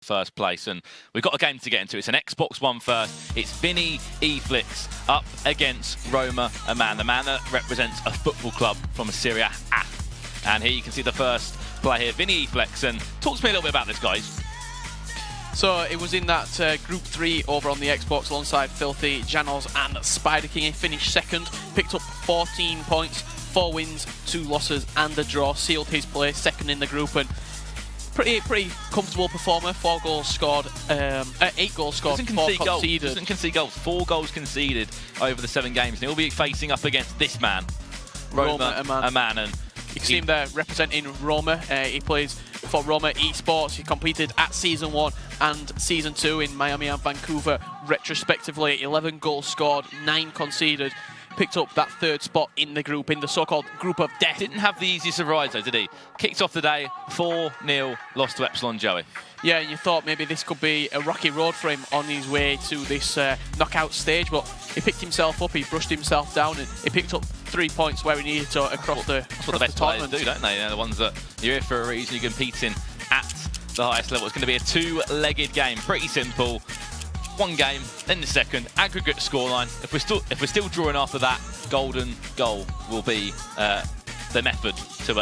first place. And we've got a game to get into. It's an Xbox One first. It's Vini Eflix up against Roma Aman, the man that represents a football club from Serie A. And here you can see the first player here, Vini Eflix. And talk to me a little bit about this, guys. So it was in that Group 3 over on the Xbox alongside Filthy, Janos and Spider King. He finished second, picked up 14 points, 4 wins, 2 losses and a draw. Sealed his place second in the group, and pretty comfortable performer. 8 goals scored, 4 conceded. Doesn't concede goals. 4 goals conceded over the 7 games. And he'll be facing up against this man, Roma Aman. And you can see him there representing Roma. He plays for Roma Esports. He competed at Season 1 and Season 2 in Miami and Vancouver, retrospectively. 11 goals scored, 9 conceded. Picked up that 3rd spot in the group, in the so-called group of death. Didn't have the easiest of rides though, did he? Kicked off the day, 4-0, lost to Epsilon Joey. Yeah, and you thought maybe this could be a rocky road for him on his way to this knockout stage, but he picked himself up, he brushed himself down, and he picked up 3 points where he needed to across the That's what the best players do, don't they? You know, the ones that you're here for a reason, you're competing at the highest level. It's going to be a 2-legged game, pretty simple. 1 game, then the second, aggregate scoreline. If we're still drawing after that, golden goal will be the method to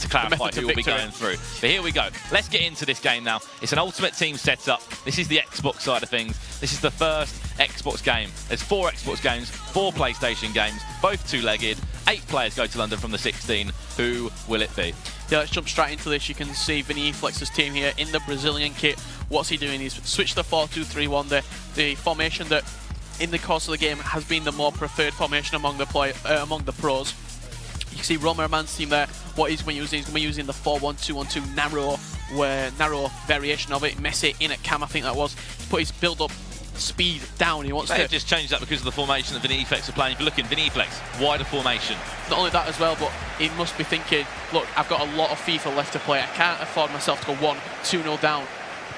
clarify who will be going through. But here we go. Let's get into this game now. It's an Ultimate Team setup. This is the Xbox side of things. This is the first Xbox game. There's 4 Xbox games, 4 PlayStation games, both 2-legged. 8 players go to London from the 16. Who will it be? Yeah, let's jump straight into this. You can see Vini Eflix's team here in the Brazilian kit. What's he doing? He's switched the 4-2-3-1, the formation that in the course of the game has been the more preferred formation among the pros. You can see Roma Aman's team there. What he's going to be using, he's going to be using the 4-1-2-1-2 narrow variation of it. Messi in at cam, I think that was, to put his build-up speed down. He wants to just change that because of the formation that Vini Eflix are playing. If you're looking, Vini Eflix, wider formation. Not only that as well, but he must be thinking, look, I've got a lot of FIFA left to play. I can't afford myself to go 1-2-0 down.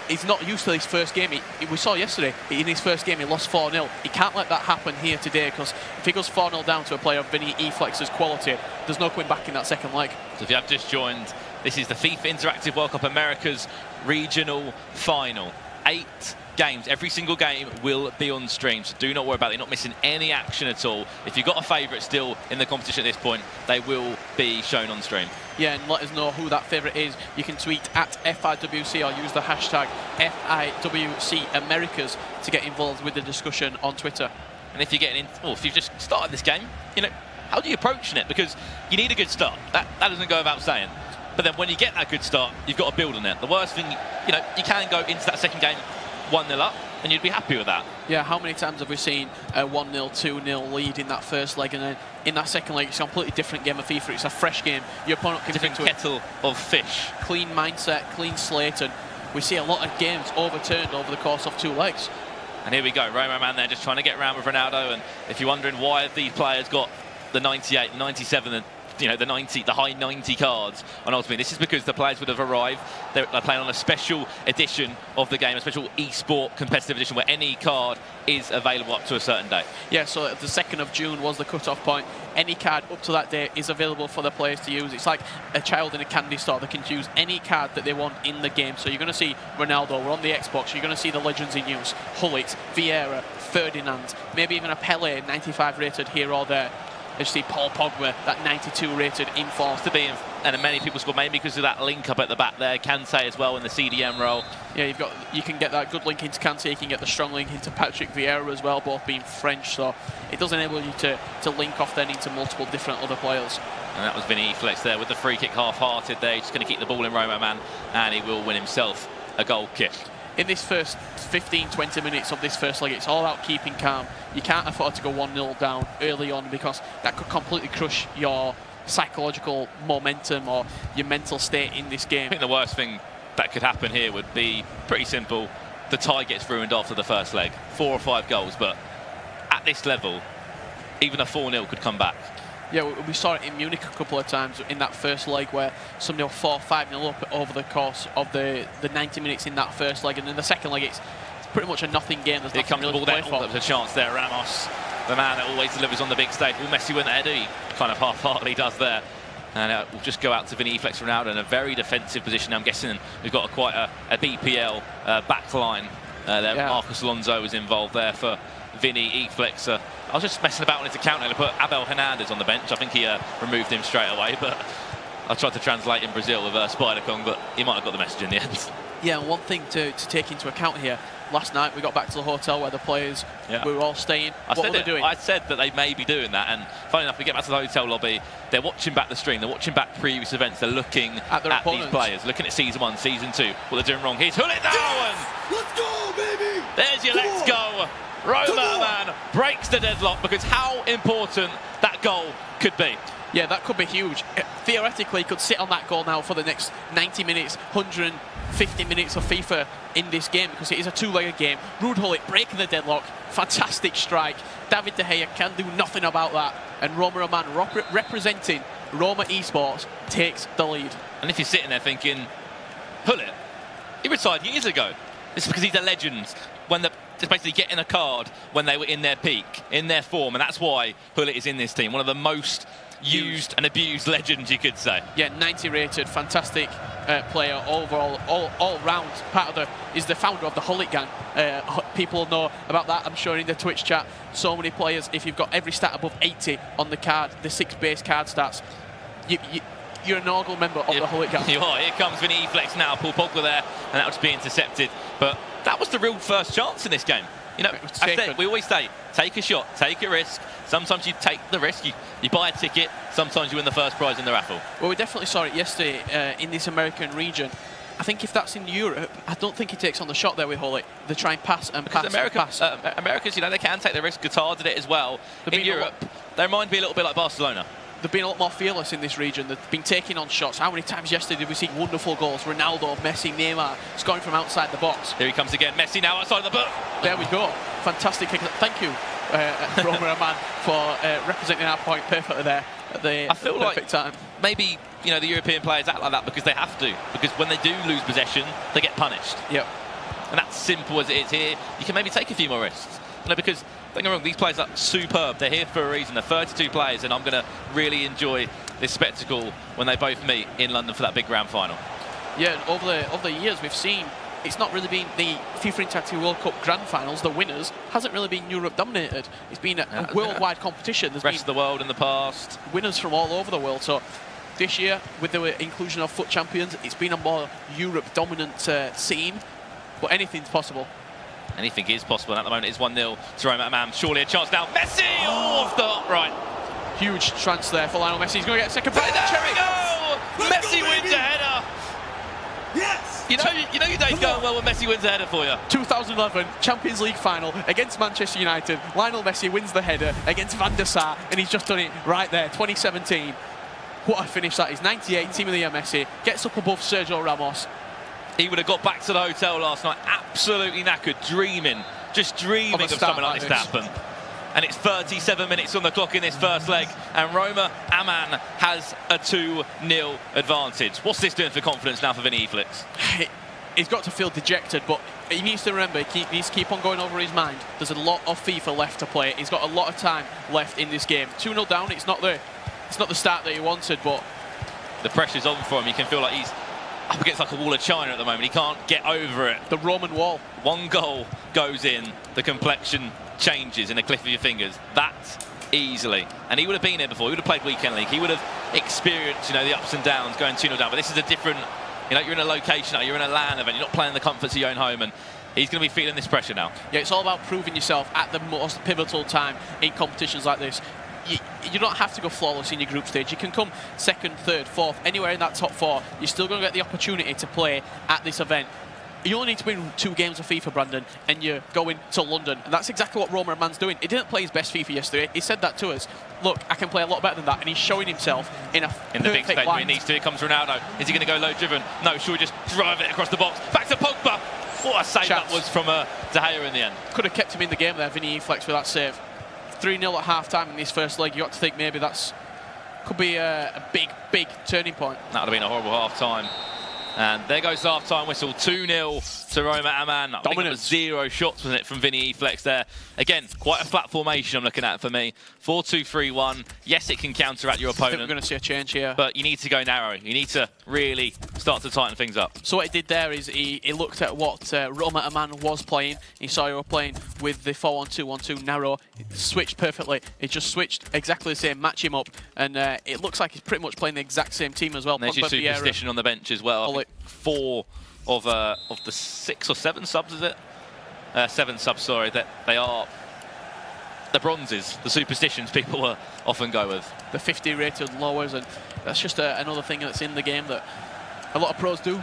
He's not used to this first game. We saw yesterday, in his first game, he lost 4-0. He can't let that happen here today, because if he goes 4-0 down to a player of Vini Eflix's quality, there's no coming back in that second leg. So if you have just joined, this is the FIFA Interactive World Cup Americas Regional Final. 8 games. Every single game will be on stream, so do not worry about it. You're not missing any action at all. If you've got a favourite still in the competition at this point, they will be shown on stream. Yeah, and let us know who that favourite is. You can tweet at FIWC or use the hashtag FIWCAmericas to get involved with the discussion on Twitter. And if you're getting in, or if you've just started this game, you know, how do you approach it? Because you need a good start. That doesn't go without saying. But then when you get that good start, you've got to build on it. The worst thing, you know, you can go into that second game 1-0 up, and you'd be happy with that. Yeah, how many times have we seen a 1-0, 2-0 lead in that first leg, and then in that second leg, it's a completely different game of FIFA. It's a fresh game. Your opponent can different kettle of fish. Clean mindset, clean slate, and we see a lot of games overturned over the course of 2 legs. And here we go, Roma Aman there just trying to get around with Ronaldo, and if you're wondering why these players got the 98, 97, and you know, the high 90 cards on Ultimate. This is because the players would have arrived. They're playing on a special edition of the game, a special e-sport competitive edition where any card is available up to a certain date. Yeah, so the 2nd of June was the cut-off point. Any card up to that date is available for the players to use. It's like a child in a candy store. They can choose any card that they want in the game. So you're going to see Ronaldo. We're on the Xbox. You're going to see the legends in use. Gullit, Vieira, Ferdinand, maybe even a Pele 95 rated here or there. You see Paul Pogba, that 92 rated in form. To be in, and many people score maybe because of that link up at the back there. Kante as well in the CDM role. Yeah, you can get that good link into Kante, you can get the strong link into Patrick Vieira as well, both being French, so it does enable you to link off then into multiple different other players. And that was Vini Eflix there with the free kick, half-hearted there. He's just going to keep the ball in Roma Aman, and he will win himself a goal kick. In this first 15-20 minutes of this first leg, it's all about keeping calm. You can't afford to go 1-0 down early on, because that could completely crush your psychological momentum or your mental state in this game. I think the worst thing that could happen here would be pretty simple. The tie gets ruined after the first leg. 4 or 5 goals, but at this level, even a 4-0 could come back. Yeah, we saw it in Munich a couple of times in that first leg where somebody will 4-5-0 up over the course of the 90 minutes in that first leg, and in the second leg it's pretty much a nothing game. There's nothing really to play for. There was a chance there. Ramos, the man that always delivers on the big stage. Will Messi win that header? He kind of half-heartedly does there. And we'll just go out to Vini Eflix Ronaldo in a very defensive position. I'm guessing we've got quite a BPL back line. There. Yeah. Marcus Alonso is involved there for Vini Eflix. I was just messing about with his account and I put Abel Hernandez on the bench. I think he removed him straight away, but I tried to translate in Brazil with Spider Kong, but he might have got the message in the end. Yeah, and one thing to take into account here, last night we got back to the hotel where the players we were all staying. What were they doing? I said that they may be doing that, and funny enough, we get back to the hotel lobby, they're watching back the stream, they're watching back previous events, they're looking at these players, looking at Season 1, Season 2, what they're doing wrong. Here's Hullet now, and let's go, baby! There's your let's go. Roma Aman breaks the deadlock, because how important that goal could be. Yeah, that could be huge. Theoretically, he could sit on that goal now for the next 90 minutes, 150 minutes of FIFA in this game, because it is a two-legged game. Ruud Gullit breaking the deadlock, fantastic strike. David De Gea can do nothing about that. And Roma Aman, representing Roma Esports, takes the lead. And if you're sitting there thinking, Hullet, he retired years ago. It's because he's a legend. When just basically getting a card when they were in their peak, in their form, and that's why Hullet is in this team. One of the most used and abused legends, you could say. Yeah, 90 rated, fantastic player overall, all round. Is the founder of the Hullet gang. People know about that, I'm sure, in the Twitch chat. So many players, if you've got every stat above 80 on the card, the 6 base card stats, you're an inaugural member of the Hullet gang. You are. Here comes Vini Eflix now, Paul Pogba there, and that was being intercepted. But that was the real first chance in this game. You know, we always say, take a shot, take a risk. Sometimes you take the risk, you buy a ticket, sometimes you win the first prize in the raffle. Well, we definitely saw it yesterday in this American region. I think if that's in Europe, I don't think he takes on the shot there with Hullet. They try and pass and pass. Americans, you know, they can take the risk. Qatar did it as well. In Europe, they remind me a little bit like Barcelona. They've been a lot more fearless in this region. They've been taking on shots. How many times yesterday did we see wonderful goals? Ronaldo, Messi, Neymar scoring from outside the box. Here he comes again. Messi now outside the box. There we go. Fantastic kick. Thank you, Roma Aman, for representing our point perfectly there at the perfect time. Maybe, you know, the European players act like that because they have to. Because when they do lose possession, they get punished. Yep. And that's simple as it is here. You can maybe take a few more risks. You know, because don't get me wrong, these players are superb. They're here for a reason. They're 32 players, and I'm going to really enjoy this spectacle when they both meet in London for that big grand final. Yeah, over the years we've seen it's not really been the FIFA Interactive World Cup grand finals. The winners hasn't really been Europe dominated. It's been a worldwide competition. There's rest of the world in the past. Winners from all over the world. So this year, with the inclusion of FUT champions, it's been a more Europe dominant scene. But anything's possible. Anything is possible, and at the moment it's 1-0 to Roma Aman. Surely a chance now. Messi off the upright. Huge chance there for Lionel Messi. He's going to get a second penalty. There we go! Messi wins a header. Yes! You know your day's going well when Messi wins a header for you. 2011 Champions League final against Manchester United. Lionel Messi wins the header against Van der Sar, and he's just done it right there. 2017. What a finish that is. 98, Team of the Year Messi. Gets up above Sergio Ramos. He would have got back to the hotel last night absolutely knackered, just dreaming of something like this to happen. And it's 37 minutes on the clock in this first leg, and Roma Aman has a 2-0 advantage. What's this doing for confidence now for Vini Eflix? He's got to feel dejected, but he needs to remember, he needs to keep on going over his mind. There's a lot of FIFA left to play. He's got a lot of time left in this game. 2-0 down, it's not the start that he wanted, but the pressure's on for him. You can feel like he's up against like a wall of China at the moment. He can't get over it. The Roman wall. One goal goes in, the complexion changes in a click of your fingers. That easily. And he would have been here before. He would have played Weekend League. He would have experienced, you know, the ups and downs, going 2-0 down. But this is a different, you know, you're in a location now, you're in a LAN event, you're not playing the comforts of your own home, and he's going to be feeling this pressure now. Yeah, it's all about proving yourself at the most pivotal time in competitions like this. You don't have to go flawless in your group stage. You can come second, third, fourth, anywhere in that top four. You're still going to get the opportunity to play at this event. You only need to win 2 games of FIFA, Brandon, and you're going to London. And that's exactly what Roma Aman's doing. He didn't play his best FIFA yesterday. He said that to us. Look, I can play a lot better than that. And he's showing himself in the big stage where he needs to. Here comes Ronaldo. Is he going to go low driven? No, should we just drive it across the box? Back to Pogba. What a save that was from De Gea in the end. Could have kept him in the game there, Vini Eflix, with that save. 3-0 at half-time in this first leg. You got to think maybe could be a big turning point. That would have been a horrible half-time. And there goes the half-time whistle, 2-0 to Roma Aman. I think it was 0 shots, wasn't it, from Vini Eflix there. Again, quite a flat formation I'm looking at for me. 4-2-3-1. Yes, it can counteract your opponent. I think we're going to see a change here. But you need to go narrow. You need to really start to tighten things up. So what he did there is he looked at what Roma Aman was playing. He saw you were playing with the 4-1-2-1-2 narrow. It switched perfectly. He just switched exactly the same, match him up. And it looks like he's pretty much playing the exact same team as well. And there's your superstition on the bench as well. 4 of the 6 or 7 subs, is it? 7 subs, sorry. That they are the bronzes, the superstitions people will often go with. The 50 rated lowers, and that's just another thing that's in the game that a lot of pros do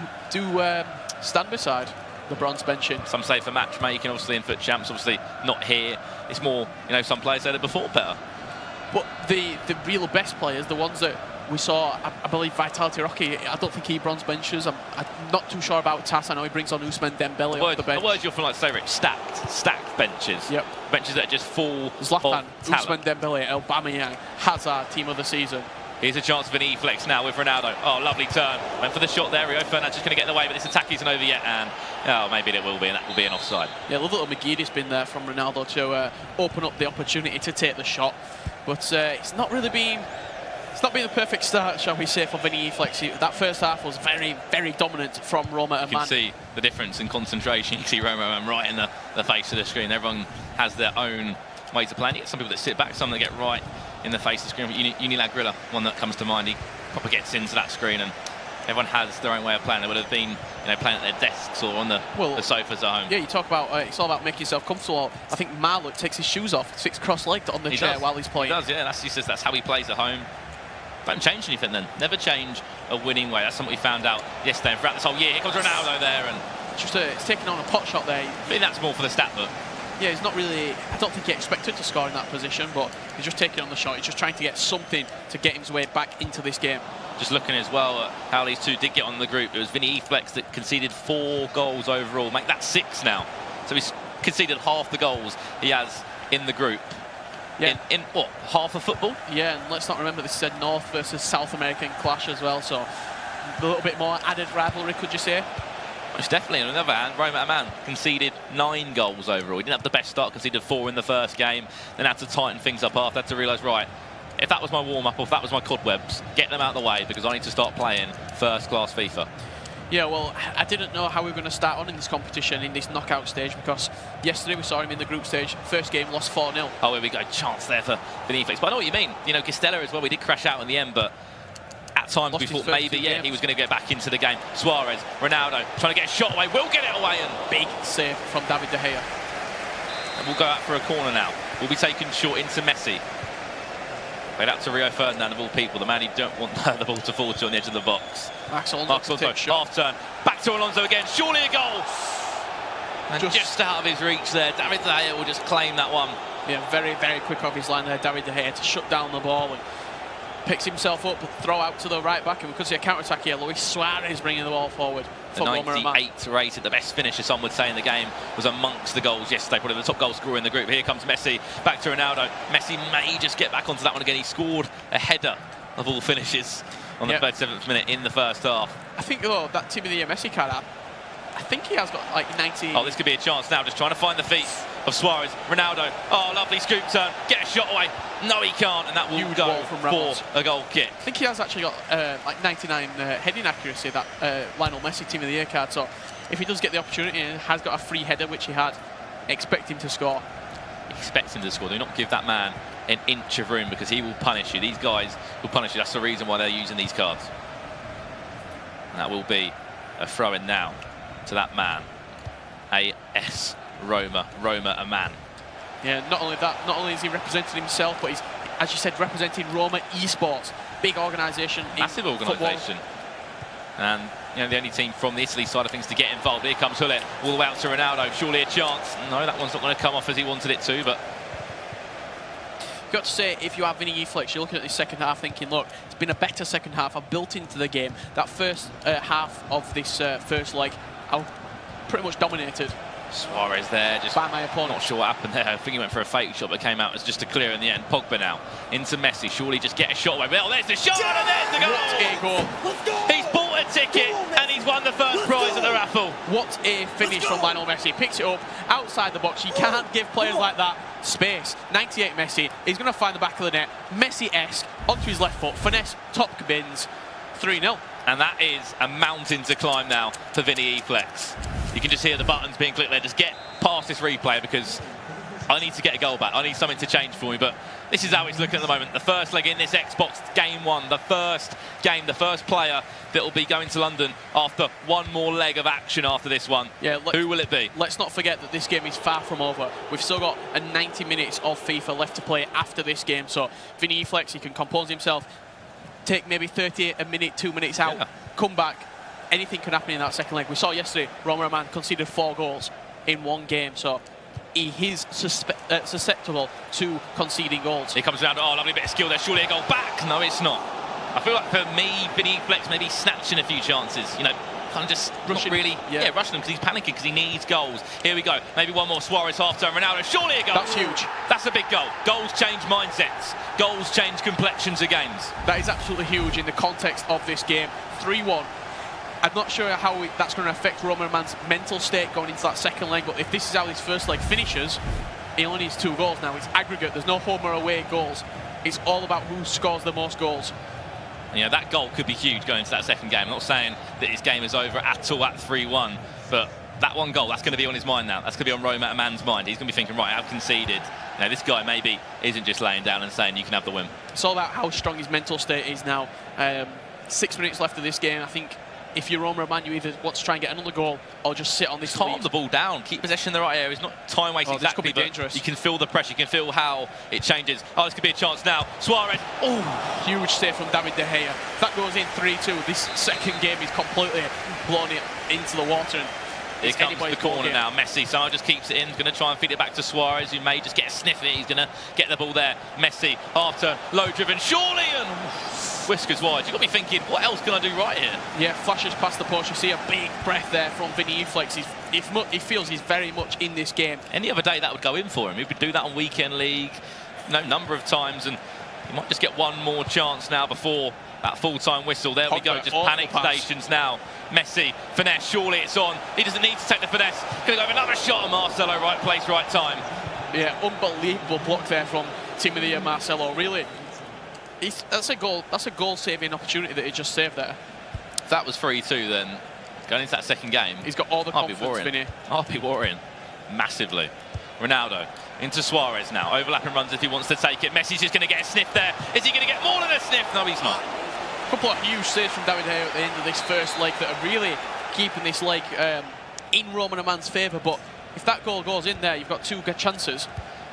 stand beside the bronze benching. Some say for matchmaking, obviously in FUT Champs, obviously not here. It's more, you know, some players said it before better. But the real best players, the ones that we saw, I believe Vitality Rocky, I don't think he bronze benches. I'm not too sure about Tass. I know he brings on Ousmane Dembele off the bench. The words you often like to say, Rich, stacked benches. Yep. Benches that are just full Zlatan, of talent. Ousmane Dembele, Aubameyang, Hazard, team of the season. Here's a chance for an e-flex now with Ronaldo. Oh, lovely turn. Went for the shot there. Rio Fernandez just going to get in the way, but this attack isn't over yet. And, oh, maybe it will be, and that will be an offside. Yeah, a little McGeady's been there from Ronaldo to open up the opportunity to take the shot. But it's not really been... It's not been the perfect start, shall we say, for Vini Eflix. That first half was very, very dominant from Roma Aman. You can see the difference in concentration. You can see Roma Aman right in the face of the screen. Everyone has their own way to play. And you get some people that sit back, some that get right in the face of the screen. Unilag Grilla, one that comes to mind, he proper gets into that screen, and everyone has their own way of playing. They would have been, you know, playing at their desks or on the sofas at home. Yeah, you talk about it's all about making yourself comfortable. I think Marlock takes his shoes off, sits cross-legged on the chair while he's playing. He does, yeah. He says that's how he plays at home. Don't change anything then. Never change a winning way. That's something we found out yesterday. And throughout this whole year, here comes Ronaldo there, and it's taking on a pot shot there. I think that's more for the stat book. Yeah, he's not really... I don't think he expected to score in that position, but he's just taking on the shot. He's just trying to get something to get his way back into this game. Just looking as well at how these two did get on the group. It was Vini Eflix that conceded 4 goals overall. Make that 6 now. So he's conceded half the goals he has in the group. Yeah. In what, half of football? Yeah, and let's not remember this is a North versus South American clash as well, so a little bit more added rivalry, could you say? It's definitely. On the other hand, Roma Aman conceded 9 goals overall. He didn't have the best start, conceded 4 in the first game, then had to tighten things up after, had to realise, right, if that was my warm-up or if that was my cobwebs, get them out of the way because I need to start playing first-class FIFA. Yeah, well, I didn't know how we were going to start on in this competition, in this knockout stage, because yesterday we saw him in the group stage. First game, lost 4-0. Oh, here we go. Chance there for Vini Eflix. But I know what you mean. You know, Castella as well, we did crash out in the end, but at times we thought maybe, he was going to get back into the game. Suarez, Ronaldo, trying to get a shot away. Will get it away, and big save from David De Gea. And we'll go out for a corner now. We'll be taken short into Messi. Played out to Rio Ferdinand, of all people, the man you don't want the ball to fall to on the edge of the box. Max Alonso, half turn. Back to Alonso again. Surely a goal. And just out of his reach there. David De Gea will just claim that one. Yeah, very, very quick off his line there, David De Gea, to shut down the ball. And picks himself up, throw out to the right back, and we could see a counter-attack here. Luis Suarez bringing the ball forward. The 98 rated, the best finisher, some would say, in the game, was amongst the goals yesterday, probably the top goal scorer in the group. Here comes Messi, back to Ronaldo. Messi may just get back onto that one again. He scored a header of all finishes on the 37th minute in the first half. I think, though, that Team of the Year Messi card, I think he has got like 90... Oh, this could be a chance now, just trying to find the feet of Suarez. Ronaldo, oh, lovely scoop turn, get a shot away. No, he can't, and that will go for a goal kick. I think he has actually got like 99 heading accuracy, that Lionel Messi Team of the Year card. So if he does get the opportunity and has got a free header, which he had, expect him to score. Expect him to score. Do not give that man an inch of room because he will punish you. These guys will punish you. That's the reason why they're using these cards. And that will be a throw-in now to that man. AS Roma Aman. Yeah, not only that, not only is he representing himself, but he's, as you said, representing Roma Esports. Big organisation. Massive organisation. And, you know, the only team from the Italy side of things to get involved. Here comes Hullet, all the way out to Ronaldo. Surely a chance. No, that one's not going to come off as he wanted it to, but... You've got to say, if you have Vini Eflix, you're looking at this second half thinking, look, it's been a better second half. I've built into the game. That first half of this first leg, I pretty much dominated. Suarez there, just by my opponent. Not sure what happened there. I think he went for a fake shot, but came out as just a clear in the end. Pogba now into Messi. Surely just get a shot away. Well, there's the shot, and there's the goal. What a goal! He's bought a ticket, and he's won the first prize at the raffle. What a finish from Lionel Messi. Picks it up outside the box. You can't give players like that space. 98 Messi. He's going to find the back of the net. Messi-esque onto his left foot. Finesse, top bins. 3-0. And that is a mountain to climb now for Vini Eflix. You can just hear the buttons being clicked there. Just get past this replay because I need to get a goal back. I need something to change for me, but this is how it's looking at the moment. The first leg in this Xbox Game 1, the first game, the first player that will be going to London after one more leg of action after this one. Yeah, who will it be? Let's not forget that this game is far from over. We've still got 90 minutes of FIFA left to play after this game, so Vini Eflix, he can compose himself, take maybe 30 a minute, 2 minutes out, come back. Anything can happen in that second leg. We saw yesterday, Roma Aman conceded 4 goals in one game, so he is susceptible to conceding goals. He comes around, oh, lovely bit of skill there, surely a goal back. No, it's not. I feel like for me, Vini Eflix maybe snatching a few chances, you know, kind of just rushing, really, rushing him because he's panicking because he needs goals. Here we go, maybe one more, Suarez half-turn, Ronaldo, surely a goal. That's huge. That's a big goal. Goals change mindsets. Goals change complexions of games. That is absolutely huge in the context of this game. 3-1. I'm not sure how that's going to affect Roma Aman's mental state going into that second leg, but if this is how his first leg finishes, he only needs 2 goals now. It's aggregate. There's no home or away goals. It's all about who scores the most goals. You know, that goal could be huge going into that second game. I'm not saying that his game is over at all at 3-1, but that one goal, that's going to be on his mind now. That's going to be on Roma Aman's mind. He's going to be thinking, right, I've conceded. You know, this guy maybe isn't just laying down and saying you can have the win. It's all about how strong his mental state is now. 6 minutes left of this game. I think if you're Roma Aman, you either want to try and get another goal or just sit on this Calm lead. the ball down, keep possession in the right area. It's not time wasting exactly, but dangerous. You can feel the pressure, you can feel how it changes. Oh, this could be a chance now. Suarez, oh, huge save from David De Gea. If that goes in 3-2, this second game is completely blown it into the water. And here comes the corner now. Messi, so just keeps it in. Going to try and feed it back to Suarez, who may just get a sniff of it. He's going to get the ball there. Messi, after low driven, surely, and whiskers wide. You've got to be thinking, what else can I do right here? Yeah, flashes past the post. You see a big breath there from Vini Eflix. He feels he's very much in this game. Any other day, that would go in for him. He would do that on Weekend League, number of times, and he might just get one more chance now before that full-time whistle. There we go, just panic stations now. Messi, finesse, surely it's on. He doesn't need to take the finesse. Going to go with another shot on Marcelo, right place, right time. Yeah, unbelievable block there from Timothy and Marcelo. Really, that's a goal-saving opportunity that he just saved there. If that was 3-2, then going into that second game, he's got all the confidence, Vinny. I'll be worrying massively. Ronaldo into Suarez now, overlapping runs if he wants to take it. Messi's just going to get a sniff there. Is he going to get more than a sniff? No, he's not. A couple of huge saves from David De Gea at the end of this first leg that are really keeping this leg in Roma Aman's favour. But if that goal goes in there, you've got 2 good chances.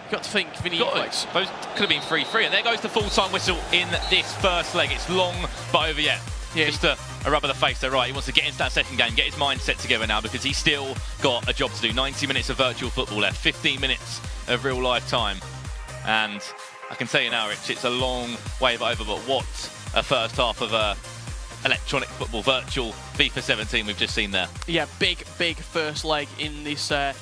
You've got to think Vini Eflix. Those could have been 3-3, and there goes the full-time whistle in this first leg. It's long, but over yet. Yeah, just a rub of the face there, right? He wants to get into that second game, get his mindset together now because he's still got a job to do. 90 minutes of virtual football left, 15 minutes of real life time. And I can tell you now, Rich, it's a long way over, but what a first half of electronic football, virtual FIFA 17 we've just seen there. Yeah, big first leg in this FIFA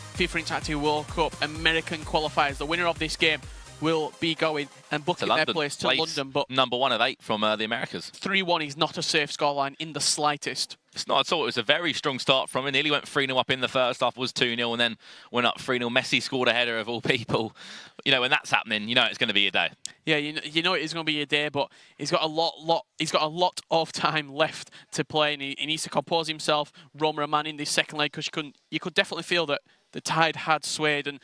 Interactive World Cup American qualifiers. The winner of this game will be going and booking their place to London. But number 1 of 8 from the Americas. 3-1 is not a safe scoreline in the slightest. It's not at all. It was a very strong start from him. Nearly went 3-0 up in the first half, was 2-0, and then went up 3-0. Messi scored a header of all people. You know, when that's happening, you know it's going to be a day. Yeah, you know it is going to be a day, but he's got a lot of time left to play, and he needs to compose himself. Roma Aman in this second leg, because you could definitely feel that the tide had swayed, and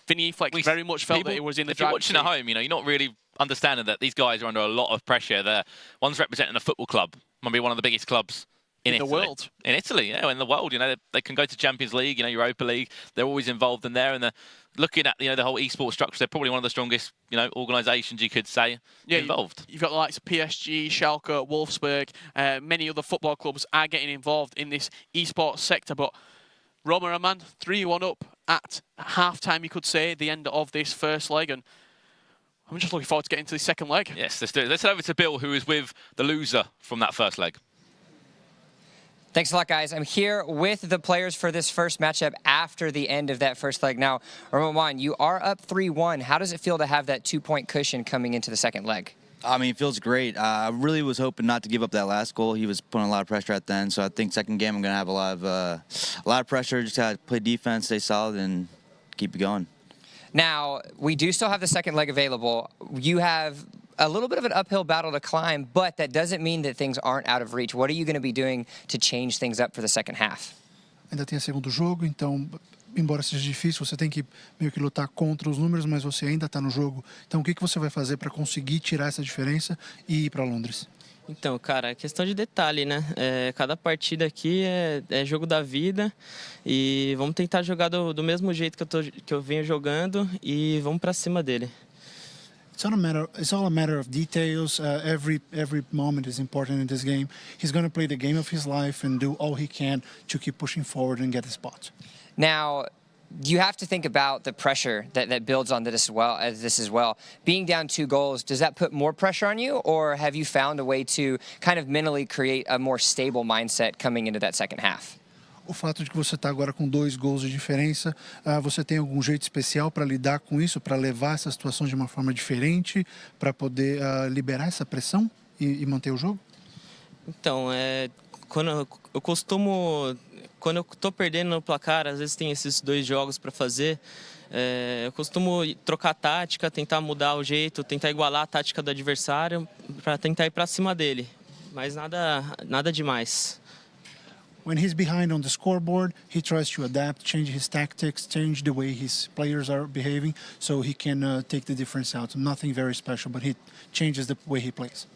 Vini Eflix very much felt that it was in the driving seat. If you're watching at home, you know, you're not really understanding that these guys are under a lot of pressure. One's representing a football club, might be one of the biggest clubs in the world. In Italy, yeah, in the world. You know, they can go to Champions League, you know, Europa League. They're always involved in there, and they're looking at, you know, the whole esports structure. They're probably one of the strongest, you know, organisations you could say involved. You've got the likes of PSG, Schalke, Wolfsburg, many other football clubs are getting involved in this esports sector, but Roma Aman 3-1 up at half-time, you could say, the end of this first leg, and I'm just looking forward to getting to the second leg. Yes, let's do it. Let's head over to Bill, who is with the loser from that first leg. Thanks a lot, guys. I'm here with the players for this first matchup after the end of that first leg. Now, Roma Aman, you are up 3-1. How does it feel to have that 2-point cushion coming into the second leg? I mean, it feels great. I really was hoping not to give up that last goal. He was putting a lot of pressure at the end, so I think second game I'm going to have a lot of pressure. Just got to play defense, stay solid, and keep it going. Now, we do still have the second leg available. You have a little bit of an uphill battle to climb, but that doesn't mean that things aren't out of reach. What are you going to be doing to change things up for the second half? Ainda tem o segundo jogo, então, embora seja difícil, você tem que meio que lutar contra os números, mas você ainda está no jogo. Então, o que você vai fazer para conseguir tirar essa diferença e ir para Londres? Então, cara, é questão de detalhe, né? Cada partida aqui é jogo da vida e vamos tentar jogar do mesmo jeito que eu venho jogando e vamos para cima dele. It's all a matter of details. Every moment is important in this game. He's going to play the game of his life and do all he can to keep pushing forward and get the spot. Now, you have to think about the pressure that builds on this as well. Being down 2 goals, does that put more pressure on you, or have you found a way to kind of mentally create a more stable mindset coming into that second half? O fato de que você está agora com 2 gols de diferença, você tem algum jeito especial para lidar com isso, para levar essa situação de uma forma diferente, para poder liberar essa pressão e manter o jogo? Então, quando eu estou perdendo no placar, às vezes tem esses 2 jogos para fazer, eu costumo trocar a tática, tentar mudar o jeito, tentar igualar a tática do adversário para tentar ir para cima dele, mas nada demais. When he's behind on the scoreboard, he tries to adapt, change his tactics, change the way his players are behaving, so he can take the difference out. Nothing very special, but he changes the way he plays.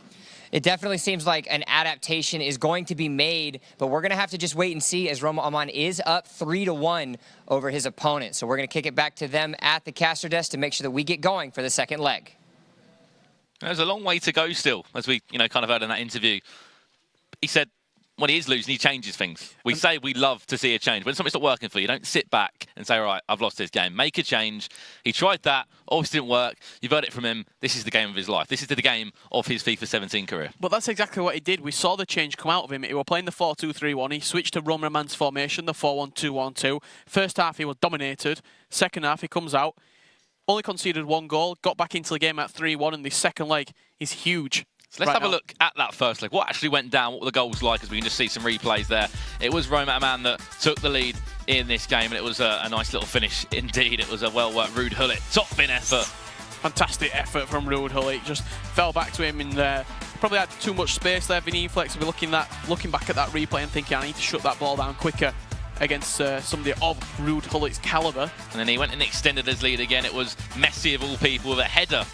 It definitely seems like an adaptation is going to be made, but we're going to have to just wait and see as Roma Aman is up 3-1 over his opponent. So we're going to kick it back to them at the caster desk to make sure that we get going for the second leg. There's a long way to go still, as we kind of heard in that interview. He said, when he is losing, he changes things. We say we love to see a change. When something's not working for you, don't sit back and say, all right, I've lost this game. Make a change. He tried that. Obviously didn't work. You've heard it from him. This is the game of his life. This is the game of his FIFA 17 career. But that's exactly what he did. We saw the change come out of him. He was playing the 4-2-3-1. He switched to Roma Aman's formation, the 4-1-2-1-2. First half, he was dominated. Second half, he comes out. Only conceded 1 goal. Got back into the game at 3-1. And the second leg is huge. So let's have a look at that first leg. What actually went down? What were the goals like? As we can just see some replays there. It was Roma Aman that took the lead in this game, and it was a nice little finish indeed. It was a well-worked Ruud Gullit. Top bin effort. Fantastic effort from Ruud Gullit. Just fell back to him in there. Probably had too much space there. Vini Eflix will be looking back at that replay and thinking, I need to shut that ball down quicker against somebody of Ruud Gullit's calibre. And then he went and extended his lead again. It was Messi of all people with a header.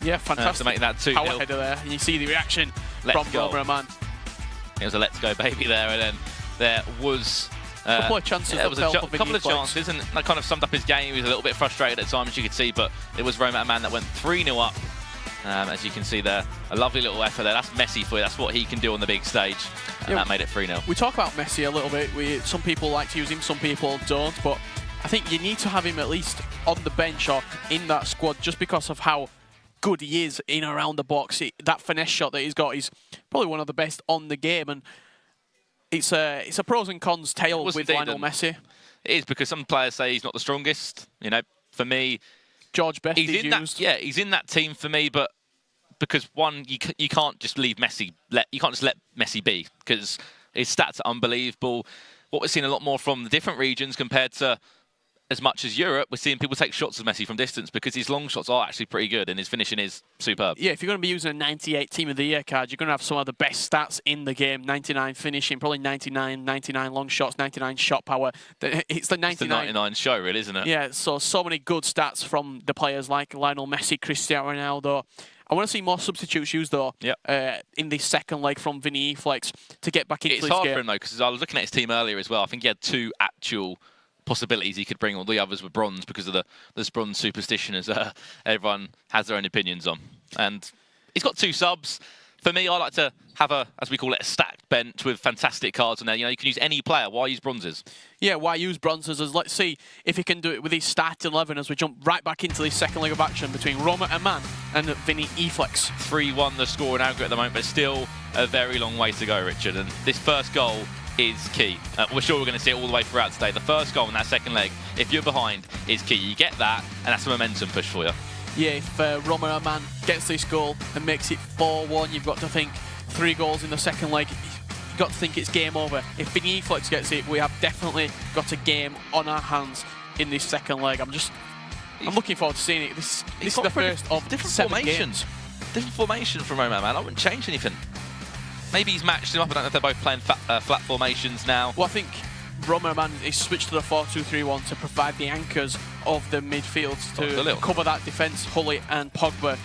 Yeah, fantastic. To make that 2-0. Power header there. And you see the reaction from Roma Aman. It was a let's go baby there, and then there was a couple of chances. There was a couple of chances, and that kind of summed up his game. He was a little bit frustrated at times, as you could see, but it was Roma Aman that went 3-0 up. As you can see there, a lovely little effort there. That's Messi for you. That's what he can do on the big stage. And that made it 3-0. We talk about Messi a little bit. Some people like to use him, some people don't, but I think you need to have him at least on the bench or in that squad just because of how good he is in around the box. That finesse shot that he's got is probably one of the best on the game, and it's a pros and cons tale with Lionel Messi. It is, because some players say he's not the strongest. For me, George Best he's in that team for me, but because one, you can't just leave Messi. You can't just let Messi be, because his stats are unbelievable. What we're seeing a lot more from the different regions compared to as much as Europe, we're seeing people take shots of Messi from distance because his long shots are actually pretty good and his finishing is superb. Yeah, if you're going to be using a 98 Team of the Year card, you're going to have some of the best stats in the game. 99 finishing, probably 99 long shots, 99 shot power. It's the 99. It's the 99 show, really, isn't it? Yeah, so many good stats from the players like Lionel Messi, Cristiano Ronaldo. I want to see more substitutes used, though, in this second leg from Vini Eflix to get back into this game. It's hard for him, though, because I was looking at his team earlier as well. I think he had 2 actual possibilities he could bring. All the others were bronze because of this bronze superstition, as everyone has their own opinions on. And he's got 2 subs. For me, I like to have as we call it, a stacked bench with fantastic cards on there. You can use any player. Why use bronzes? Yeah, why use bronzes? Let's see if he can do it with his starting 11 as we jump right back into this second leg of action between Roma Aman and Vini Eflix. 3-1 the score in aggregate at the moment, but still a very long way to go, Richard. And this first goal is key. We're sure we're going to see it all the way throughout today. The first goal in that second leg, if you're behind, is key. You get that, and that's a momentum push for you. Yeah, if Roma Aman gets this goal and makes it 4-1, you've got to think 3 goals in the second leg. You've got to think it's game over. If Vini Eflix gets it, we have definitely got a game on our hands in this second leg. I'm looking forward to seeing it. This is the first of different 7 formations. games. Different formation from Roma Aman. I wouldn't change anything. Maybe he's matched him up. I don't know if they're both playing flat formations now. Well, I think Roma Aman is switched to the 4-2-3-1 to provide the anchors of the midfield to cover that defence. Hully and Pogba.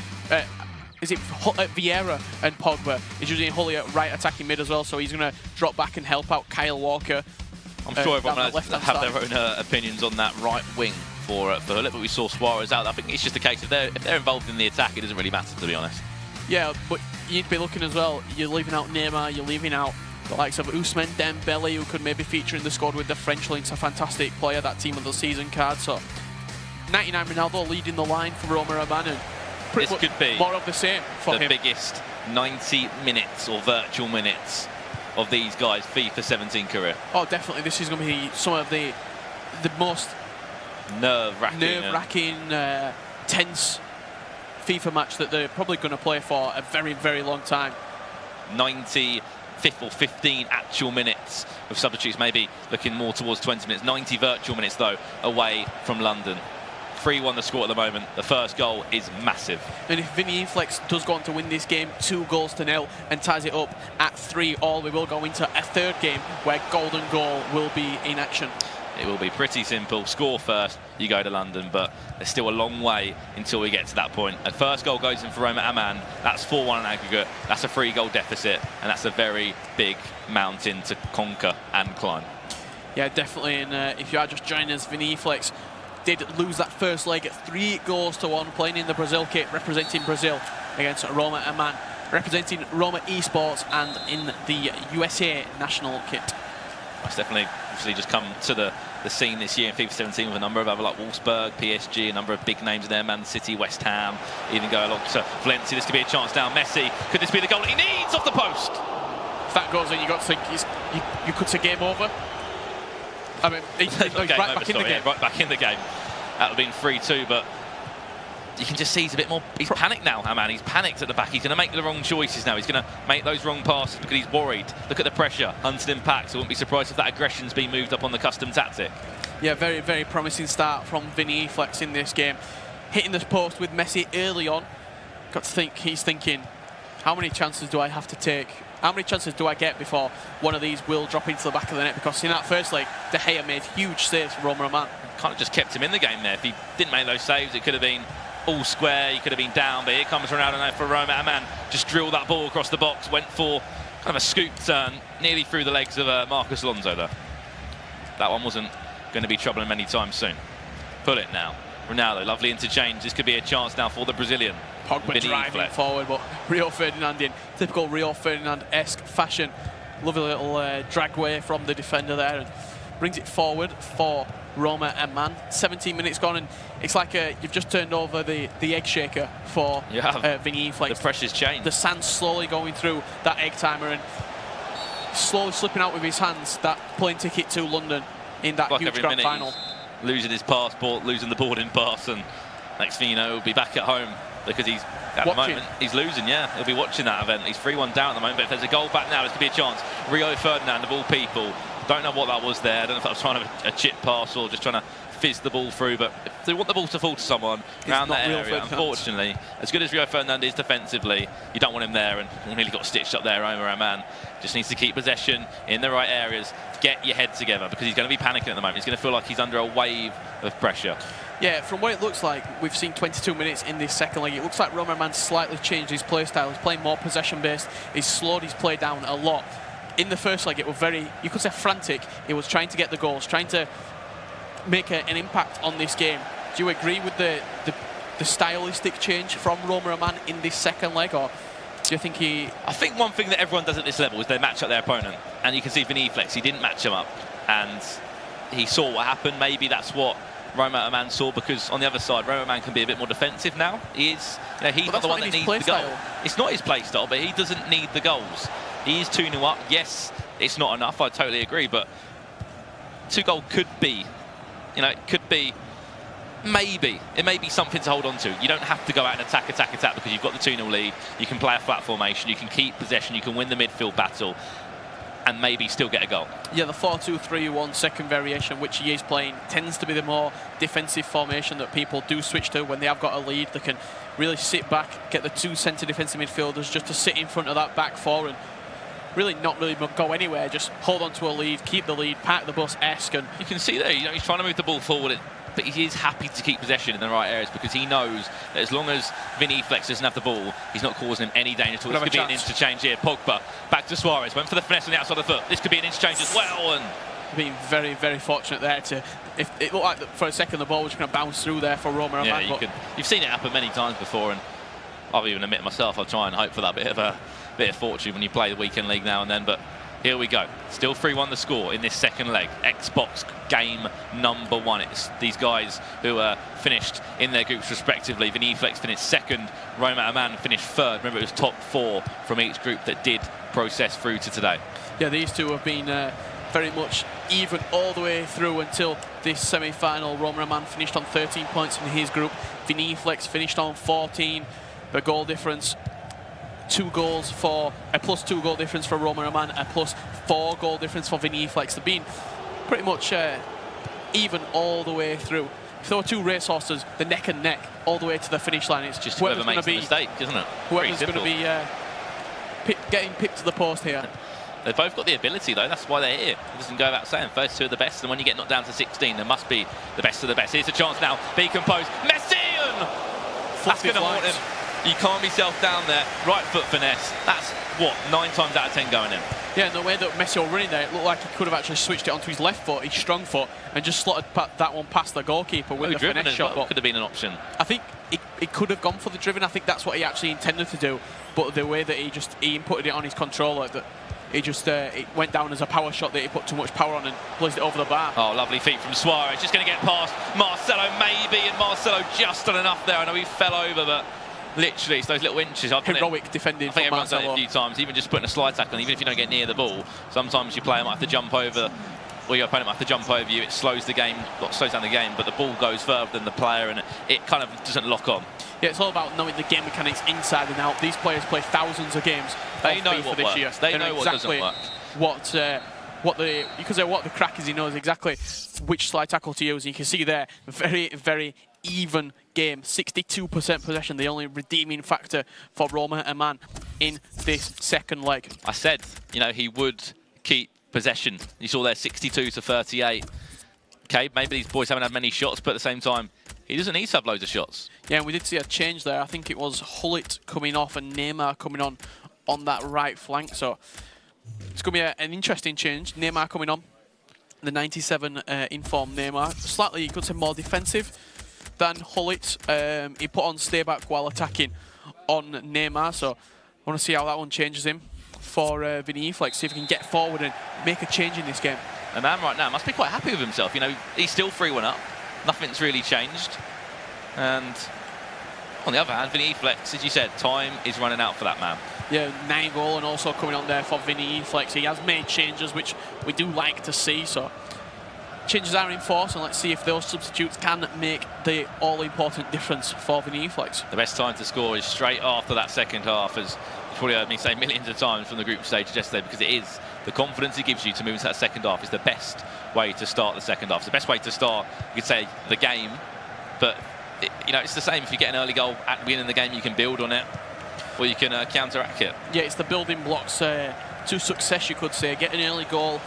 Is it Vieira and Pogba? He's using Hully at right attacking mid as well, so he's going to drop back and help out Kyle Walker. I'm sure everyone will have their own opinions on that right wing for Hully, but we saw Suarez out. I think it's just a case of if they're involved in the attack, it doesn't really matter, to be honest. Yeah, but you need to be looking as well. You're leaving out Neymar, you're leaving out the likes of Ousmane Dembele, who could maybe feature in the squad with the French links. A fantastic player, that team of the season card. So 99 Ronaldo leading the line for Roma Aman, and This could be more of the same for him. The biggest 90 minutes or virtual minutes of these guys' FIFA 17 career. Oh, definitely. This is going to be some of the most nerve-wracking, tense FIFA match that they're probably going to play for a very, very long time. 90 or 15 actual minutes with substitutes, maybe looking more towards 20 minutes. 90 virtual minutes, though, away from London. 3-1 the score at the moment. The first goal is massive. And if Vini Eflix does go on to win this game 2-0 and ties it up at 3-3, we will go into a third game where golden goal will be in action. It will be pretty simple. Score first, you go to London, but there's still a long way until we get to that point. A first goal goes in for Roma Aman. That's 4-1 in aggregate. That's a 3-goal deficit, and that's a very big mountain to conquer and climb. Yeah, definitely. And if you are just joining us, Vini Eflix did lose that first leg at 3-1, playing in the Brazil kit, representing Brazil against Roma Aman, representing Roma Esports, and in the USA national kit. That's definitely obviously just come to the scene this year in FIFA 17 with a number of other like Wolfsburg, PSG, a number of big names there, Man City, West Ham, even go along to Valencia. This could be a chance now. Messi, could this be the goal he needs off the post? If that goes in, you got to think you could say game over. I mean, he's right back in the game. Yeah, right back in the game. That would have been 3-2, but you can just see he's a bit more. He's panicked now, Aman. He's panicked at the back. He's going to make the wrong choices now. He's going to make those wrong passes because he's worried. Look at the pressure. Hunted in packs. I wouldn't be surprised if that aggression's been moved up on the custom tactic. Yeah, very, very promising start from Vini Eflix in this game. Hitting this post with Messi early on. Got to think, he's thinking, how many chances do I have to take? How many chances do I get before one of these will drop into the back of the net? Because in that first leg, De Gea made huge saves for Roma Aman. Kind of just kept him in the game there. If he didn't make those saves, it could have been all square. He could have been down. But here comes Ronaldo now for Roma Aman. Just drilled that ball across the box. Went for kind of a scoop turn, nearly through the legs of Marcus Alonso there. That one wasn't going to be troubling him anytime soon. Put it now. Ronaldo, lovely interchange. This could be a chance now for the Brazilian. Pogba driving forward, but Rio Ferdinand in typical Rio Ferdinand-esque fashion. Lovely little drag way from the defender there, and brings it forward for Roma Aman. 17 minutes gone, and it's like you've just turned over the egg shaker for Vini Eflix. The pressure's changed. The sand's slowly going through that egg timer and slowly slipping out with his hands. That plane ticket to London in that huge grand final. Losing his passport, losing the boarding pass, and next thing you know, he'll be back at home because he's at the moment he's losing. Yeah, he'll be watching that event. He's 3-1 down at the moment, but if there's a goal back now, this could be a chance. Rio Ferdinand of all people. Don't know what that was there. I don't know if that was trying a chip pass or just trying to fizz the ball through, but if they want the ball to fall to someone around that area, unfortunately, as good as Rio Ferdinand is defensively, you don't want him there, and he nearly got stitched up there. Roma Aman just needs to keep possession in the right areas. Get your head together because he's going to be panicking at the moment. He's going to feel like he's under a wave of pressure. Yeah, from what it looks like, we've seen 22 minutes in this second leg. It looks like Roma Aman slightly changed his play style. He's playing more possession-based. He's slowed his play down a lot. In the first leg, it was very, you could say, frantic. He was trying to get the goals, trying to make an impact on this game. Do you agree with the stylistic change from Roma Aman in this second leg, or do you think he... I think one thing that everyone does at this level is they match up their opponent. And you can see Vini Eflix, he didn't match him up. And he saw what happened. Maybe that's what Roma Aman saw, because on the other side, Roma Aman can be a bit more defensive now. He is, he's not the one that needs the goal. It's not his play style, but he doesn't need the goals. He is 2-0 up. Yes, it's not enough. I totally agree. But 2 goal could be, it could be maybe. It may be something to hold on to. You don't have to go out and attack because you've got the 2-0 lead. You can play a flat formation. You can keep possession. You can win the midfield battle and maybe still get a goal. Yeah, the 4-2-3-1 second variation, which he is playing, tends to be the more defensive formation that people do switch to when they have got a lead. They can really sit back, get the 2 centre defensive midfielders just to sit in front of that back 4 and really not really go anywhere. Just hold on to a lead, keep the lead, park the bus-esque. And you can see there, he's trying to move the ball forward. But he is happy to keep possession in the right areas because he knows that as long as Vini Eflix doesn't have the ball, he's not causing him any danger at all. This could be an interchange here. Pogba back to Suarez, went for the finesse on the outside of the foot. This could be an interchange as well. And being very, very fortunate there to. If it looked like for a second the ball was going to bounce through there for Roma Aman. Yeah, you've seen it happen many times before, and I've even admitted myself I'll try and hope for that bit of fortune when you play the weekend league now and then. But here we go. Still 3-1 the score in this second leg. Xbox game number 1. It's these guys who finished in their groups respectively. Vini Eflix finished 2nd. Roma Aman finished 3rd. Remember, it was top 4 from each group that did process through to today. Yeah, these two have been very much even all the way through until this semi-final. Roma Aman finished on 13 points in his group. Vini Eflix finished on 14. The goal difference, 2 goals for a +2 goal difference for Roma Aman, a +4 goal difference for Vini Eflix. They've been pretty much even all the way through. If there were 2 racehorses, the neck and neck all the way to the finish line, it's just whoever makes the mistake, isn't it? Whoever's going to be getting pipped to the post here. They've both got the ability, though. That's why they're here. It doesn't go without saying. First 2 are the best, and when you get knocked down to 16, there must be the best of the best. Here's a chance now. Be composed. Messian! That's going to haunt him. You calm yourself down there. Right foot finesse. That's, what, 9 times out of 10 going in. Yeah, and the way that Messi was running there, it looked like he could have actually switched it onto his left foot, his strong foot, and just slotted that one past the goalkeeper with the finesse shot. Well. Could have been an option. I think it could have gone for the driven. I think that's what he actually intended to do. But the way that he inputted it on his controller, that he just it went down as a power shot that he put too much power on and blazed it over the bar. Oh, lovely feet from Suarez. Just going to get past Marcelo, maybe, and Marcelo just done enough there. I know he fell over, but literally, it's those little inches. Heroic defending. I think everyone's done it a few times, even just putting a slide tackle, even if you don't get near the ball. Sometimes your player might have to jump over, or your opponent might have to jump over you. It slows the game, slows down the game, but the ball goes further than the player, and it kind of doesn't lock on. Yeah, it's all about knowing the game mechanics inside and out. These players play thousands of games. They know what works. Year. They know what doesn't work. You could say what the crack is. He knows exactly which slide tackle to use. And you can see there, very, very even game. 62% possession, the only redeeming factor for Roma Aman in this second leg. I said, he would keep possession. You saw there 62 to 38. Okay, maybe these boys haven't had many shots, but at the same time, he doesn't need to have loads of shots. Yeah, and we did see a change there. I think it was Hullet coming off and Neymar coming on that right flank. So it's going to be an interesting change. Neymar coming on. The 97 in-form Neymar. Slightly, you could say, more defensive than Hullet. He put on stay back while attacking on Neymar. So I want to see how that one changes him for Vini Eflix. See if he can get forward and make a change in this game. And man right now must be quite happy with himself. He's still 3-1 up. Nothing's really changed. And on the other hand, Vini Eflix, as you said, time is running out for that man. Yeah, 9 goal and also coming on there for Vini Eflix. He has made changes, which we do like to see. So changes are in force, and let's see if those substitutes can make the all-important difference for Vini Eflix. The best time to score is straight after that second half, as you've probably heard me say millions of times from the group stage yesterday, because it is the confidence it gives you to move into that second half is the best way to start the second half. It's the best way to start, you could say, the game, but it's the same. If you get an early goal at the beginning of the game, you can build on it, or you can counteract it. Yeah, it's the building blocks to success, you could say. Get an early goal,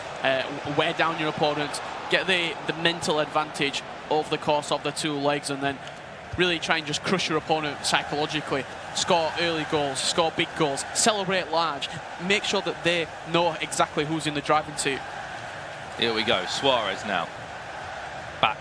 wear down your opponent, get the mental advantage over the course of the 2 legs, and then really try and just crush your opponent psychologically. Score early goals, score big goals, celebrate large, make sure that they know exactly who's in the driving seat. Here we go, Suarez now. Back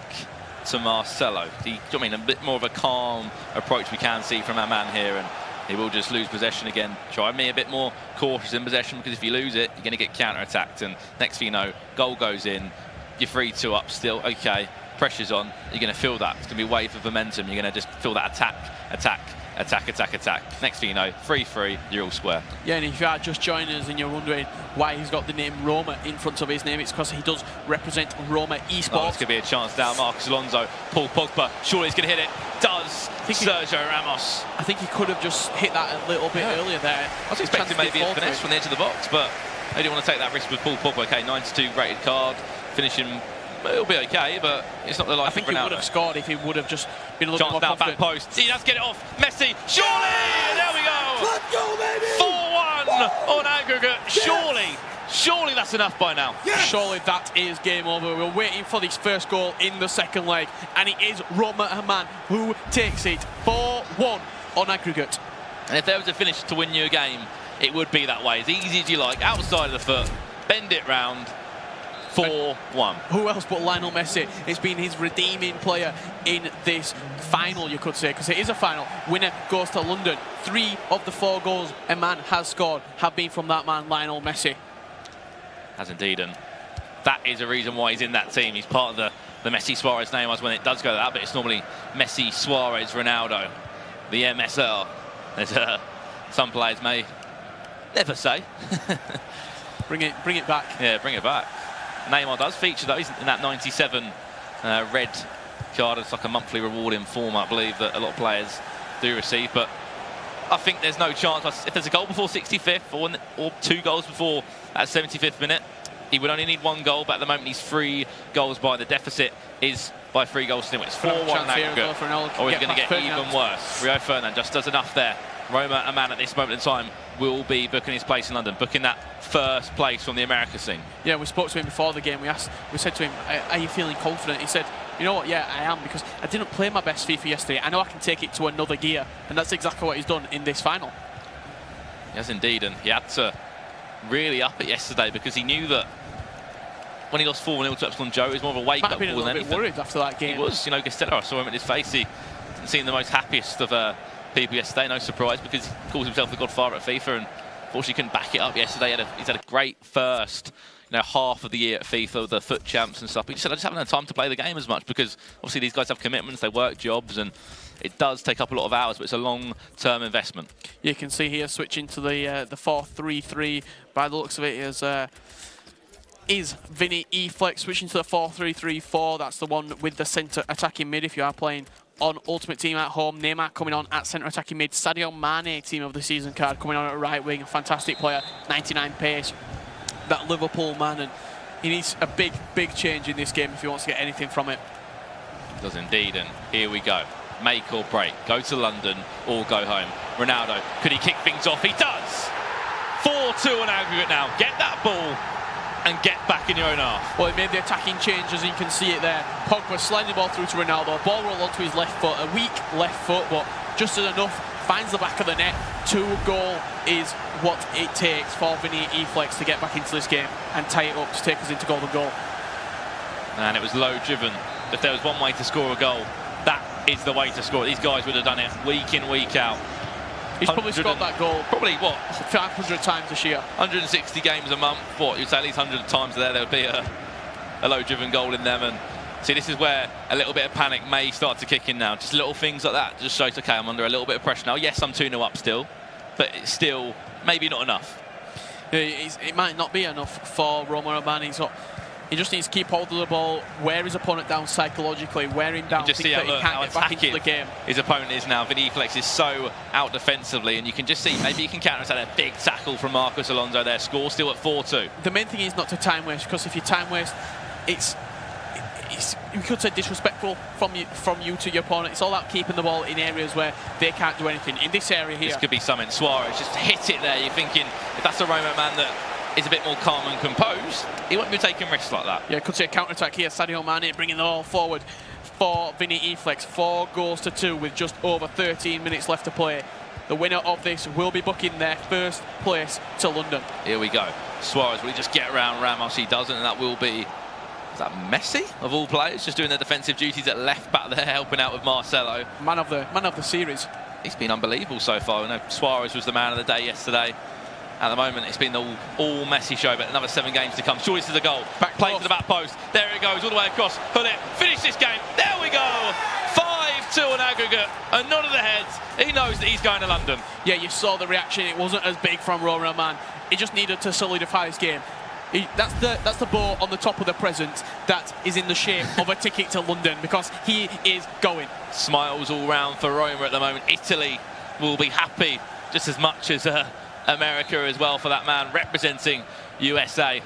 to Marcelo. A bit more of a calm approach we can see from our man here, and he will just lose possession again. Try and be a bit more cautious in possession, because if you lose it, you're going to get counter-attacked, and next thing you know, goal goes in, you're 3-2 up still, okay, pressure's on, you're going to feel that. It's going to be a wave of momentum, you're going to just feel that attack, attack, attack, attack. Next thing you know, 3-3, you're all square. Yeah, and if you are just joining us and you're wondering why he's got the name Roma in front of his name, it's because he does represent Roma Esports. Oh, this could be a chance now. Marcus Alonso, Paul Pogba, surely he's going to hit it. Does Sergio Ramos. I think he could have just hit that a little bit earlier there. I was expecting maybe a finesse from the edge of the box, but they didn't want to take that risk with Paul Pogba. Okay, 92 rated card, finishing. It'll be okay, but it's not the life I think of Ronaldo. he would have scored if he would have just been a little bit more Chance now, confident. back post. He does get it off. Messi, surely! There we go! Let's go, baby! 4-1 on aggregate. Surely that's enough by now. Yes! Surely that is game over. We're waiting for this first goal in the second leg, and it is Roma Aman who takes it 4-1 on aggregate. And if there was a finish to win you a game, it would be that way. As easy as you like, outside of the foot, bend it round, 4-1. Who else but Lionel Messi? It's been his redeeming player in this final, you could say, because it is a final. Winner goes to London. 3 of the 4 goals a man has scored have been from that man, Lionel Messi. Has indeed, and that is a reason why he's in that team. He's part of the Messi Suarez name as when it does go that, but it's normally Messi, Suarez, Ronaldo, the MSL. As some players may never say. Bring it back. Yeah, bring it back. Neymar does feature though. He's in that 97 red card. It's like a monthly reward in form, I believe, that a lot of players do receive. But I think there's no chance. If there's a goal before 65th or 2 goals before that 75th minute, he would only need 1 goal. But at the moment, he's 3 goals by. The deficit is by 3 goals to him. It's 4-1 aggregate. Or is it going to get even worse? Rio Ferdinand just does enough there. Roma Aman at this moment in time will be booking his place in London, booking that first place from the America scene. Yeah, we spoke to him before the game. We said to him, are you feeling confident? He said, you know what, yeah, I am, because I didn't play my best FIFA yesterday. I know I can take it to another gear, and that's exactly what he's done in this final. Yes, indeed, and he had to really up it yesterday because he knew that when he lost 4-0 to Epsilon Joe, it was more of a wake-up call than anything. Might have been a little bit worried after that game. He was, Costello, I saw him at his face. He didn't seem the most happiest of people yesterday, no surprise, because he calls himself the godfather at FIFA, and unfortunately couldn't back it up yesterday. He's had a great first half of the year at FIFA with the FUT champs and stuff. He just said, I just haven't had time to play the game as much because obviously these guys have commitments, they work jobs, and it does take up a lot of hours, but it's a long-term investment. You can see here switching to the 4-3-3 by the looks of it is Vini Eflix switching to the 4-3-3-4. That's the one with the centre attacking mid if you are playing on Ultimate Team at home. Neymar coming on at centre attacking mid. Sadio Mane, team of the season card, coming on at right wing. A fantastic player, 99 pace. That Liverpool man, and he needs a big change in this game if he wants to get anything from it. Does indeed, and here we go. Make or break. Go to London or go home. Ronaldo, could he kick things off? He does! 4-2 on aggregate now. Get that ball and get back in your own half. Well, he made the attacking changes, you can see it there. Pogba sliding the ball through to Ronaldo. Ball roll onto his left foot, a weak left foot, but just as enough. Finds the back of the net. 2 goal is what it takes for Vini Eflix to get back into this game and tie it up to take us into golden goal. And it was low driven. If there was one way to score a goal, that is the way to score. These guys would have done it week in, week out. He's probably scored that goal probably, what? 500 times this year. 160 games a month. What, you'd say at least 100 times there would be a low-driven goal in them. And see, this is where a little bit of panic may start to kick in now. Just little things like that just shows, okay, I'm under a little bit of pressure now. Yes, I'm 2-0 up still, but it's still maybe not enough. It might not be enough for Roma Aman. He just needs to keep hold of the ball, wear his opponent down psychologically, wear him down, just think see that he can't get back into the game. His opponent is now. Vini Eflix is so out defensively, and you can just see maybe he can counter-attack a big tackle from Marcus Alonso there. Score still at 4-2. The main thing is not to time waste, because if you time waste, it's you could say disrespectful from you to your opponent. It's all about keeping the ball in areas where they can't do anything. In this area here, this could be something. Suarez just hit it there. You're thinking, if that's a Roma man that is a bit more calm and composed, he won't be taking risks like that. Yeah, could see a counter-attack here. Sadio Mane bringing the ball forward for Vini Eflix. 4 goals to 2 with just over 13 minutes left to play. The winner of this will be booking their first place to London. Here we go. Suarez, will he just get around Ramos? He doesn't, and that will be... Is that Messi, of all players, just doing their defensive duties at left back there, helping out with Marcelo. Man of the series. He's been unbelievable so far. I know Suarez was the man of the day yesterday. At the moment, it's been the all Messi show, but another 7 games to come. Surely to the goal. Play to the back post. There it goes, all the way across. Put it. Finish this game. There we go. 5-2 on aggregate. A nod of the heads. He knows that he's going to London. Yeah, you saw the reaction. It wasn't as big from Roma Aman. He just needed to solidify his game. That's the bow on the top of the present that is in the shape of a ticket to London, because he is going. Smiles all round for Roma at the moment. Italy will be happy just as much as America as well for that man representing USA.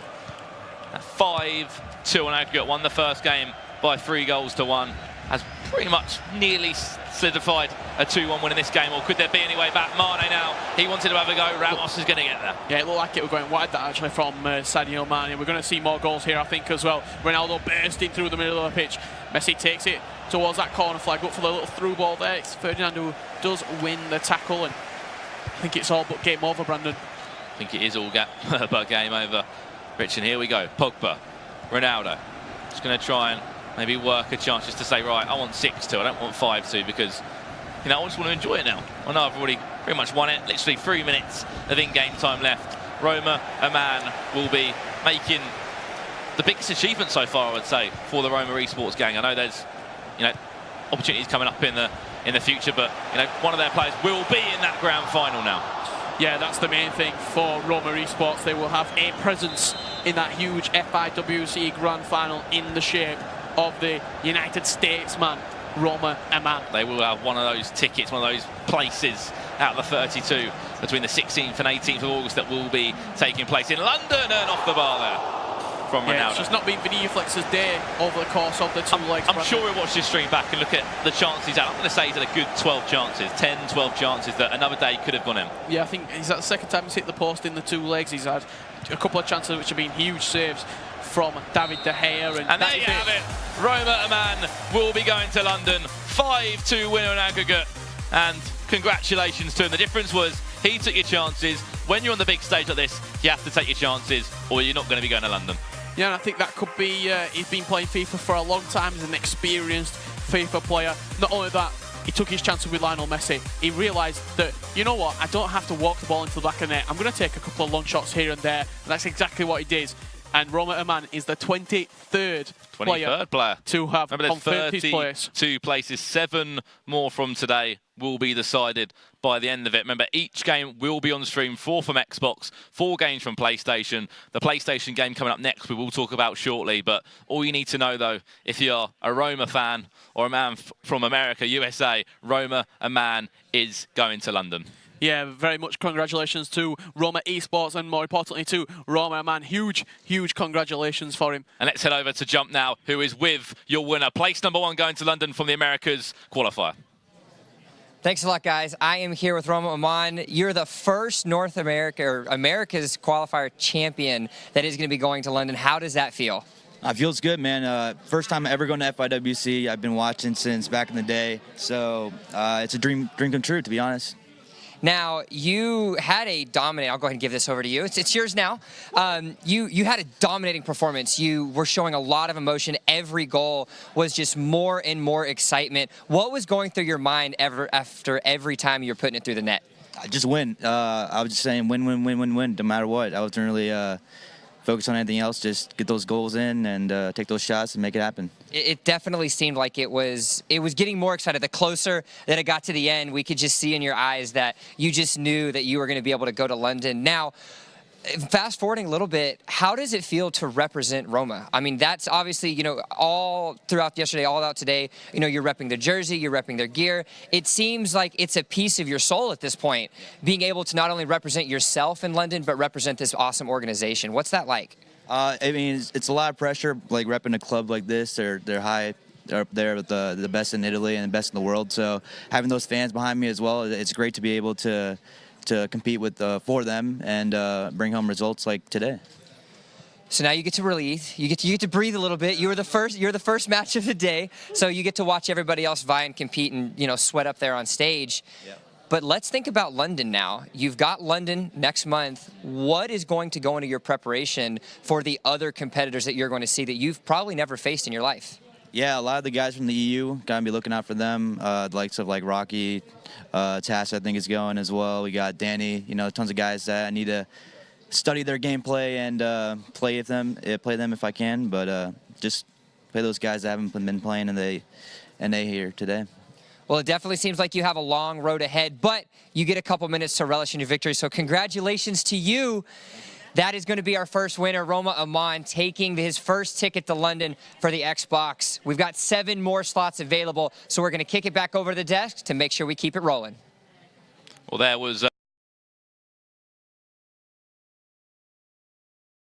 5-2 on aggregate. Won the first game by 3-1. Has pretty much nearly solidified a 2-1 win in this game, or could there be any way back? Mane now, he wanted to have a go. Ramos is going to get there. Yeah, it looked like it was going wide, that actually, from Sadio Mane. We're going to see more goals here, I think, as well. Ronaldo bursting through the middle of the pitch. Messi takes it towards that corner flag, up for the little through ball there. It's Ferdinand who does win the tackle, and I think it's all but game over, Brandon. I think it is all but game over, Rich, and here we go. Pogba, Ronaldo, just going to try and maybe work a chance just to say, right, I want 6-2, I don't want 5-2, because, you know, I just want to enjoy it now. I know I've already pretty much won it. Literally 3 minutes of in-game time left. Roma Aman will be making the biggest achievement so far, I would say, for the Roma Esports gang. I know there's, you know, opportunities coming up in the future, but, you know, one of their players will be in that grand final now. Yeah, that's the main thing for Roma Esports. They will have a presence in that huge Fiwc grand final in the shape of the United States man, Roma Aman. They will have one of those tickets, one of those places out of the 32 between the 16th and 18th of August that will be taking place in London, and off the bar there from Ronaldo. Yeah, it's just not been Vini Eflix's day over the course of the 2 legs. I'm sure we'll watch this stream back and look at the chances he's had. I'm going to say he's had a good 12 chances, 10, 12 chances that another day could have gone in. Yeah, I think he's at the second time he's hit the post in the 2 legs. He's had a couple of chances which have been huge saves from David De Gea. And there you have it. Roma Aman will be going to London. 5-2 winner in aggregate. And congratulations to him. The difference was he took your chances. When you're on the big stage like this, you have to take your chances, or you're not going to be going to London. Yeah, and I think that could be, he's been playing FIFA for a long time. He's an experienced FIFA player. Not only that, he took his chances with Lionel Messi. He realised that, you know what, I don't have to walk the ball into the back of the net. I'm going to take a couple of long shots here and there. And that's exactly what he did. And Roma Aman is the 23rd player to have confirmed his place. 2 places, 7 more from today will be decided by the end of it. Remember, each game will be on stream, 4 from Xbox, 4 games from PlayStation. The PlayStation game coming up next we will talk about shortly, but all you need to know, though, if you're a Roma fan or a man from America, USA, Roma Aman is going to London. Yeah, very much congratulations to Roma Esports, and more importantly to Roma Aman. Huge, huge congratulations for him. And let's head over to Jump now, who is with your winner. Place number 1 going to London from the Americas qualifier. Thanks a lot, guys. I am here with Roma Aman. You're the first North America, or America's qualifier champion that is going to be going to London. How does that feel? It feels good, man. First time ever going to FIWC. I've been watching since back in the day. So it's a dream come true, to be honest. Now, you had a dominating, I'll go ahead and give this over to you. It's yours now. You had a dominating performance. You were showing a lot of emotion. Every goal was just more and more excitement. What was going through your mind after every time you were putting it through the net? I just win. I was just saying win, no matter what. I wasn't really focused on anything else. Just get those goals in and take those shots and make it happen. It definitely seemed like it was getting more excited. The closer that it got to the end, we could just see in your eyes that you just knew that you were going to be able to go to London. Now, fast forwarding a little bit, how does it feel to represent Roma? I mean, that's obviously, you know, all throughout yesterday, all out today, you know, you're repping their jersey, you're repping their gear. It seems like it's a piece of your soul at this point, being able to not only represent yourself in London, but represent this awesome organization. What's that like? I mean, it's a lot of pressure, like repping a club like this. They're high. They're up there with the best in Italy and the best in the world. So having those fans behind me as well, it's great to be able to compete with for them and bring home results like today. So now you get to breathe. You get to breathe a little bit. You're the first match of the day, so you get to watch everybody else vie and compete and, you know, sweat up there on stage. Yep. But let's think about London now. You've got London next month. What is going to go into your preparation for the other competitors that you're going to see that you've probably never faced in your life? Yeah, a lot of the guys from the EU, got to be looking out for them. The likes of like Rocky, Tass, I think is going as well. We got Danny, you know, tons of guys that I need to study their gameplay and play them if I can. But just play those guys that haven't been playing and they here today. Well, it definitely seems like you have a long road ahead, but you get a couple minutes to relish in your victory. So congratulations to you. That is going to be our first winner, Roma Aman, taking his first ticket to London for the Xbox. We've got 7 more slots available, so we're going to kick it back over to the desk to make sure we keep it rolling. Well, there was...